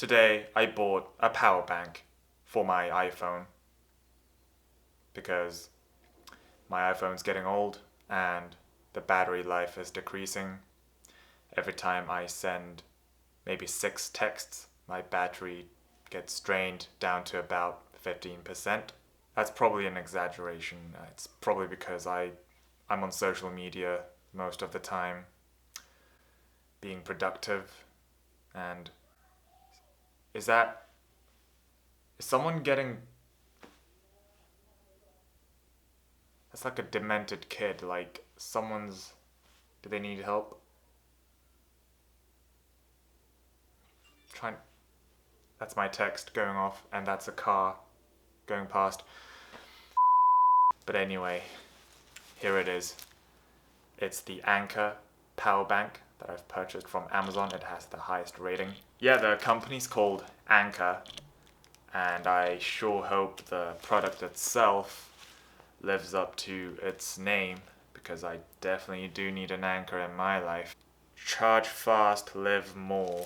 Today I bought a power bank for my iPhone because my iPhone's getting old and the battery life is decreasing. Every time I send maybe 6 texts, my battery gets drained down to about 15%. That's probably an exaggeration. It's probably because I'm on social media most of the time, being productive. And is someone getting... It's like a demented kid, like someone's... Do they need help? Trying... That's my text going off, and that's a car going past. But anyway, here it is. It's the Anker power bank that I've purchased from Amazon. It has the highest rating. Yeah, the company's called Anker, and I sure hope the product itself lives up to its name, because I definitely do need an anchor in my life. Charge fast, live more.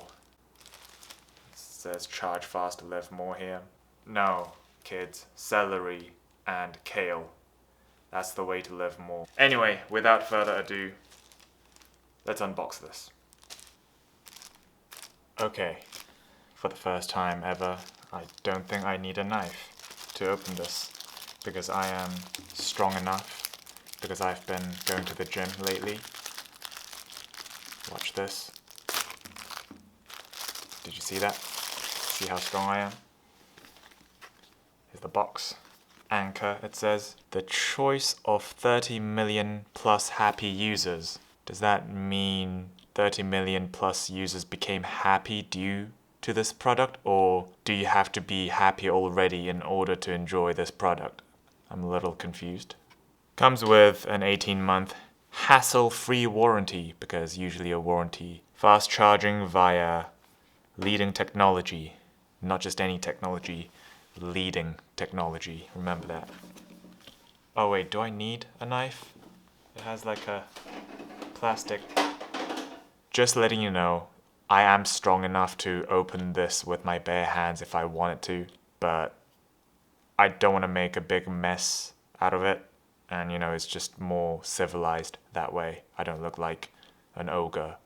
It says charge fast, live more here. No, kids, celery and kale. That's the way to live more. Anyway, without further ado, let's unbox this. Okay, for the first time ever, I don't think I need a knife to open this, because I am strong enough, because I've been going to the gym lately. Watch this. Did you see that? See how strong I am? Here's the box. Anker, it says. The choice of 30 million plus happy users. Does that mean 30 million plus users became happy due to this product, or do you have to be happy already in order to enjoy this product? I'm a little confused. Comes with an 18-month hassle-free warranty, because usually a warranty. Fast charging via leading technology. Not just any technology, leading technology. Remember that. Oh wait, do I need a knife? It has like a plastic. Just letting you know, I am strong enough to open this with my bare hands if I wanted to, but I don't want to make a big mess out of it, and it's just more civilized that way. I don't look like an ogre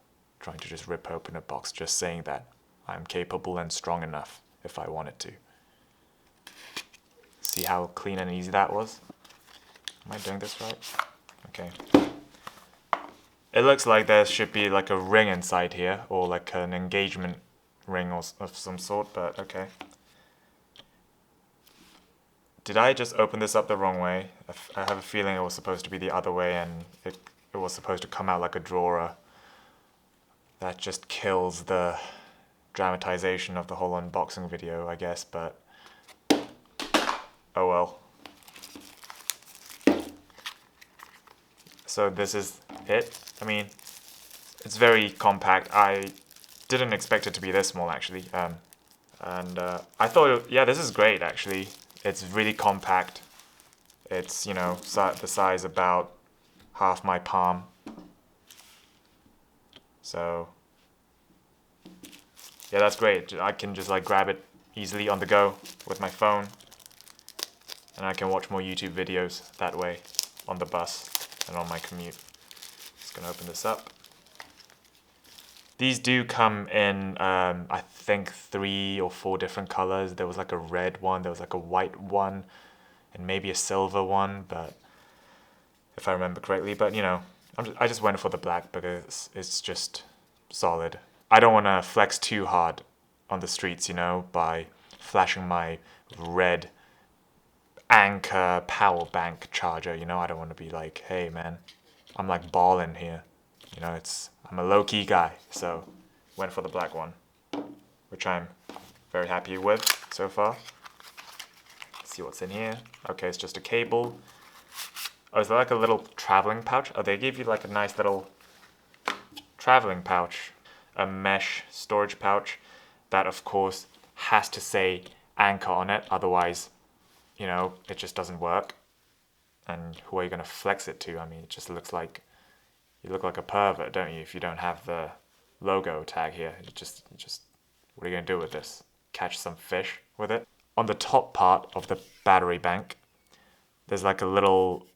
trying to just rip open a box. Just saying that I'm capable and strong enough if I wanted to. See how clean and easy that was? Am I doing this right? Okay. It looks like there should be like a ring inside here, or like an engagement ring of some sort, but okay. Did I just open this up the wrong way? I have a feeling it was supposed to be the other way, and it was supposed to come out like a drawer. That just kills the dramatization of the whole unboxing video, I guess, but oh well. So this is it. I mean, it's very compact. I didn't expect it to be this small, actually. I thought, yeah, this is great, actually. It's really compact. It's, the size about half my palm. So, yeah, that's great. I can just like grab it easily on the go with my phone. And I can watch more YouTube videos that way on the bus and on my commute. Just gonna open this up. These do come in, I think 3 or 4 different colors. There was like a red one, there was like a white one, and maybe a silver one, but if I remember correctly. But I just went for the black because it's just solid. I don't want to flex too hard on the streets, by flashing my red Anker power bank charger. I don't want to be like, hey man, I'm like ballin' here. I'm a low-key guy, so went for the black one, which I'm very happy with so far. Let's see what's in here. Okay, it's just a cable. Oh, is there like a little traveling pouch? Oh, they gave you like a nice little traveling pouch. A mesh storage pouch that, of course, has to say Anker on it. Otherwise, it just doesn't work. And who are you going to flex it to? I mean, it just looks like... You look like a pervert, don't you, if you don't have the logo tag here. It just What are you gonna do with this? Catch some fish with it? On the top part of the battery bank, there's like a little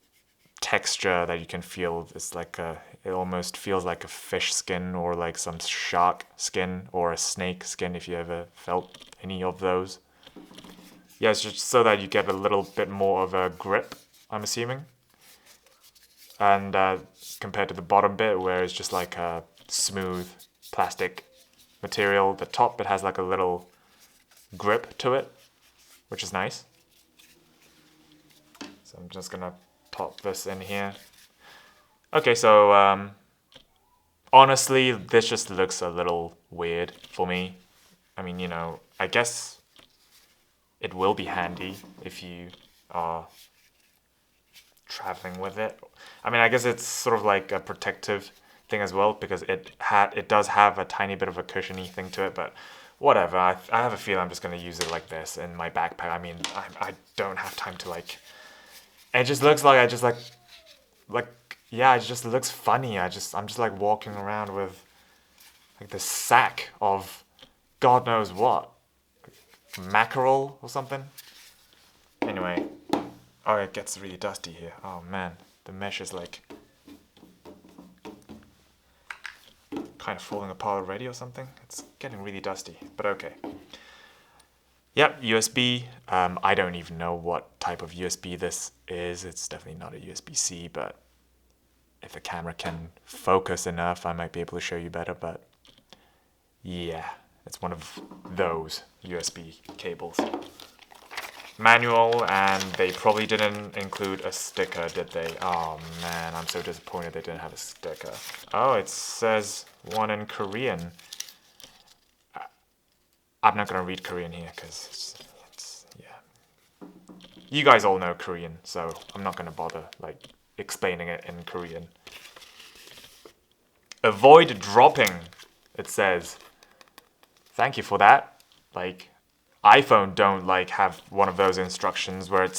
texture that you can feel. It's like it almost feels like a fish skin or like some shark skin or a snake skin if you ever felt any of those. Yeah, it's just so that you get a little bit more of a grip, I'm assuming. And compared to the bottom bit where it's just like a smooth plastic material, the top bit has like a little grip to it, which is nice. So I'm just gonna pop this in here. Okay, so honestly, this just looks a little weird for me. I mean, I guess it will be handy if you are traveling with it. I mean, I guess it's sort of like a protective thing as well because it does have a tiny bit of a cushiony thing to it, but whatever. I have a feeling I'm just gonna use it like this in my backpack. I mean, I don't have time to like. It just looks like yeah, it just looks funny. I'm just like walking around with like this sack of God knows what, mackerel or something. Anyway, oh, it gets really dusty here. Oh man, the mesh is like kind of falling apart already or something. It's getting really dusty, but okay. Yep, USB. I don't even know what type of USB this is. It's definitely not a USB-C, but if the camera can focus enough, I might be able to show you better, but yeah, it's one of those USB cables. Manual, and they probably didn't include a sticker, did they? Oh man, I'm so disappointed they didn't have a sticker. Oh, it says one in Korean. I'm not gonna read Korean here because yeah. You guys all know Korean, so I'm not gonna bother like explaining it in Korean. Avoid dropping, it says. Thank you for that. Like, iPhone don't like have one of those instructions where it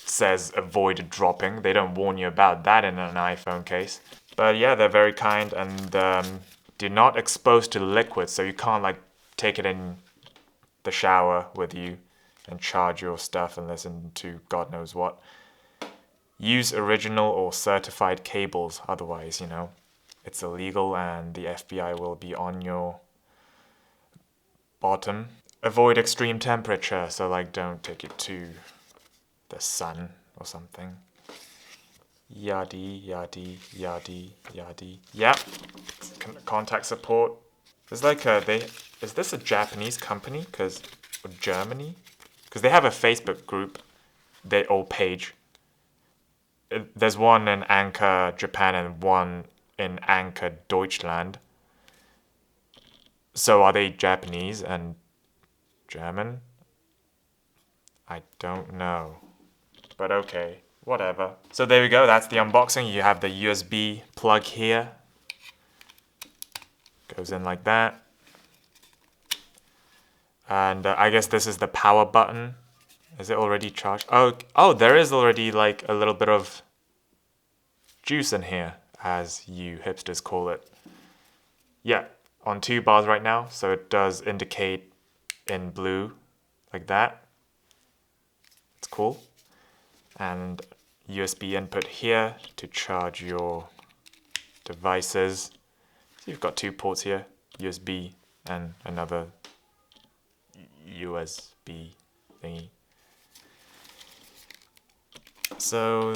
says avoid dropping. They don't warn you about that in an iPhone case. But yeah, they're very kind and do not expose to liquid, so you can't like take it in the shower with you and charge your stuff and listen to God knows what. Use original or certified cables, otherwise, it's illegal and the FBI will be on your bottom. Avoid extreme temperature, so like don't take it to the sun or something. Yadi, yadi, yadi, yadi. Yep. Contact support. There's like is this a Japanese company? Or Germany? Because they have a Facebook group, page. There's one in Anker Japan and one in Anker Deutschland. So are they Japanese and German? I don't know. But okay, whatever. So there we go, that's the unboxing. You have the USB plug here. Goes in like that. And I guess this is the power button. Is it already charged? Oh, there is already like a little bit of juice in here, as you hipsters call it. Yeah, on 2 bars right now, so it does indicate in blue, like that. It's cool. And USB input here to charge your devices. So you've got 2 ports here, USB and another USB thingy. So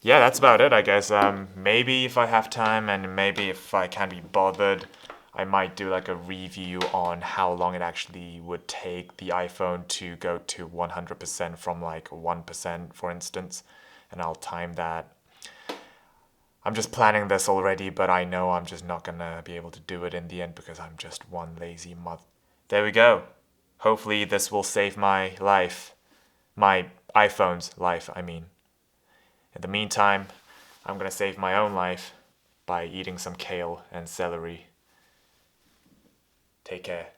yeah, that's about it, I guess. Maybe if I have time and maybe if I can be bothered, I might do like a review on how long it actually would take the iPhone to go to 100% from like 1%, for instance, and I'll time that. I'm just planning this already, but I know I'm just not gonna be able to do it in the end because I'm just one lazy mother. There we go. Hopefully this will save my life. My iPhone's life, I mean. In the meantime, I'm gonna save my own life by eating some kale and celery. Take care.